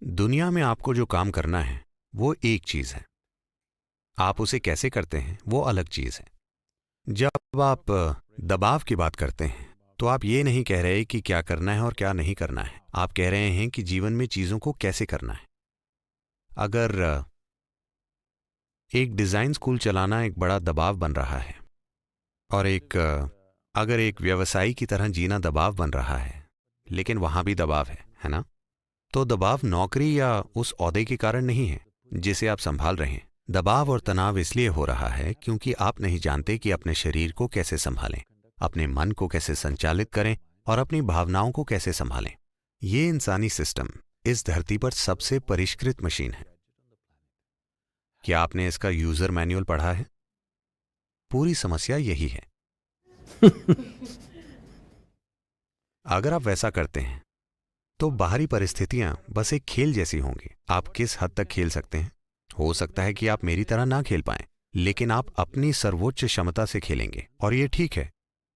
दुनिया में आपको जो काम करना है वो एक चीज है। आप उसे कैसे करते हैं वो अलग चीज है। जब आप दबाव की बात करते हैं तो आप ये नहीं कह रहे कि क्या करना है और क्या नहीं करना है। आप कह रहे हैं कि जीवन में चीजों को कैसे करना है। अगर एक डिजाइन स्कूल चलाना एक बड़ा दबाव बन रहा है और अगर एक व्यवसायी की तरह जीना दबाव बन रहा है, लेकिन वहां भी दबाव है ना? तो दबाव नौकरी या उस ओहदे के कारण नहीं है जिसे आप संभाल रहे हैं। दबाव और तनाव इसलिए हो रहा है क्योंकि आप नहीं जानते कि अपने शरीर को कैसे संभालें, अपने मन को कैसे संचालित करें और अपनी भावनाओं को कैसे संभालें। ये इंसानी सिस्टम इस धरती पर सबसे परिष्कृत मशीन है। क्या आपने इसका यूजर मैनुअल पढ़ा है? पूरी समस्या यही है। अगर आप वैसा करते हैं तो बाहरी परिस्थितियां बस एक खेल जैसी होंगी। आप किस हद तक खेल सकते हैं? हो सकता है कि आप मेरी तरह ना खेल पाएं, लेकिन आप अपनी सर्वोच्च क्षमता से खेलेंगे और ये ठीक है।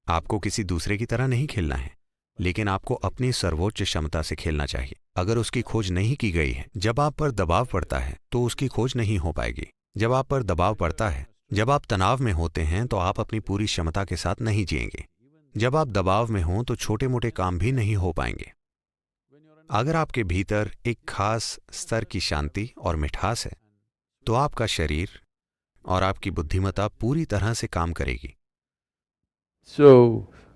आपको किसी दूसरे की तरह नहीं खेलना है, लेकिन आपको अपनी सर्वोच्च क्षमता से खेलना चाहिए। अगर उसकी खोज नहीं की गई है, जब आप पर दबाव पड़ता है तो उसकी खोज नहीं हो पाएगी। जब आप पर दबाव पड़ता है, जब आप तनाव में होते हैं तो आप अपनी पूरी क्षमता के साथ नहीं जिएंगे। जब आप दबाव में हों तो छोटे मोटे काम भी नहीं हो पाएंगे। अगर आपके भीतर एक खास स्तर की शांति और मिठास है तो आपका शरीर और आपकी बुद्धिमत्ता पूरी तरह से काम करेगी। So,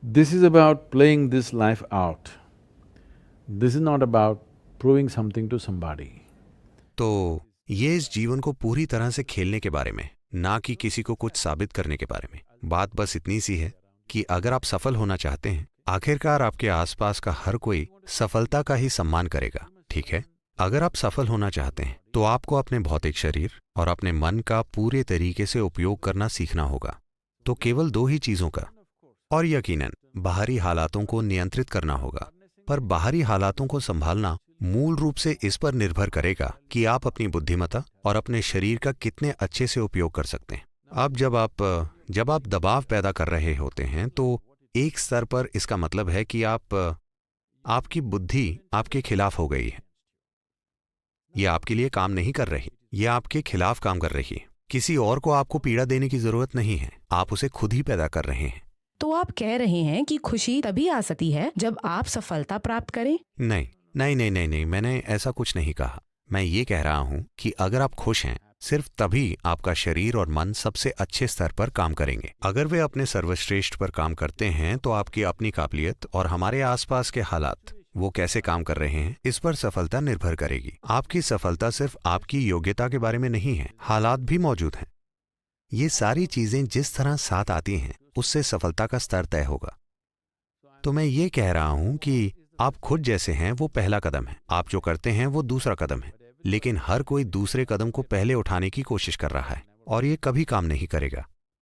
this is about playing this life out. This is not about proving something to somebody. तो ये इस जीवन को पूरी तरह से खेलने के बारे में, ना कि किसी को कुछ साबित करने के बारे में। बात बस इतनी सी है कि अगर आप सफल होना चाहते हैं, आखिरकार आपके आसपास का हर कोई सफलता का ही सम्मान करेगा, ठीक है? अगर आप सफल होना चाहते हैं तो आपको अपने भौतिक शरीर और अपने मन का पूरे तरीके से उपयोग करना सीखना होगा। तो केवल दो ही चीजों का, और यकीनन बाहरी हालातों को नियंत्रित करना होगा। पर बाहरी हालातों को संभालना मूल रूप से इस पर निर्भर करेगा कि आप अपनी बुद्धिमत्ता और अपने शरीर का कितने अच्छे से उपयोग कर सकते हैं। अब जब आप दबाव पैदा कर रहे होते हैं तो एक स्तर पर इसका मतलब है कि आपकी बुद्धि आपके खिलाफ हो गई है। ये आपके लिए काम नहीं कर रही, ये आपके खिलाफ काम कर रही है। किसी और को आपको पीड़ा देने की जरूरत नहीं है, आप उसे खुद ही पैदा कर रहे हैं। तो आप कह रहे हैं कि खुशी तभी आ सकती है जब आप सफलता प्राप्त करें? नहीं नहीं नहीं नहीं नहीं, मैंने ऐसा कुछ नहीं कहा। मैं ये कह रहा हूं कि अगर आप खुश हैं, सिर्फ तभी आपका शरीर और मन सबसे अच्छे स्तर पर काम करेंगे। अगर वे अपने सर्वश्रेष्ठ पर काम करते हैं तो आपकी अपनी काबिलियत और हमारे आसपास के हालात वो कैसे काम कर रहे हैं, इस पर सफलता निर्भर करेगी। आपकी सफलता सिर्फ आपकी योग्यता के बारे में नहीं है, हालात भी मौजूद हैं। ये सारी चीजें जिस तरह साथ आती हैं उससे सफलता का स्तर तय होगा। तो मैं ये कह रहा हूं कि आप खुद जैसे हैं वो पहला कदम है, आप जो करते हैं वो दूसरा कदम है, लेकिन हर कोई दूसरे कदम को पहले उठाने की कोशिश कर रहा है और ये कभी काम नहीं करेगा।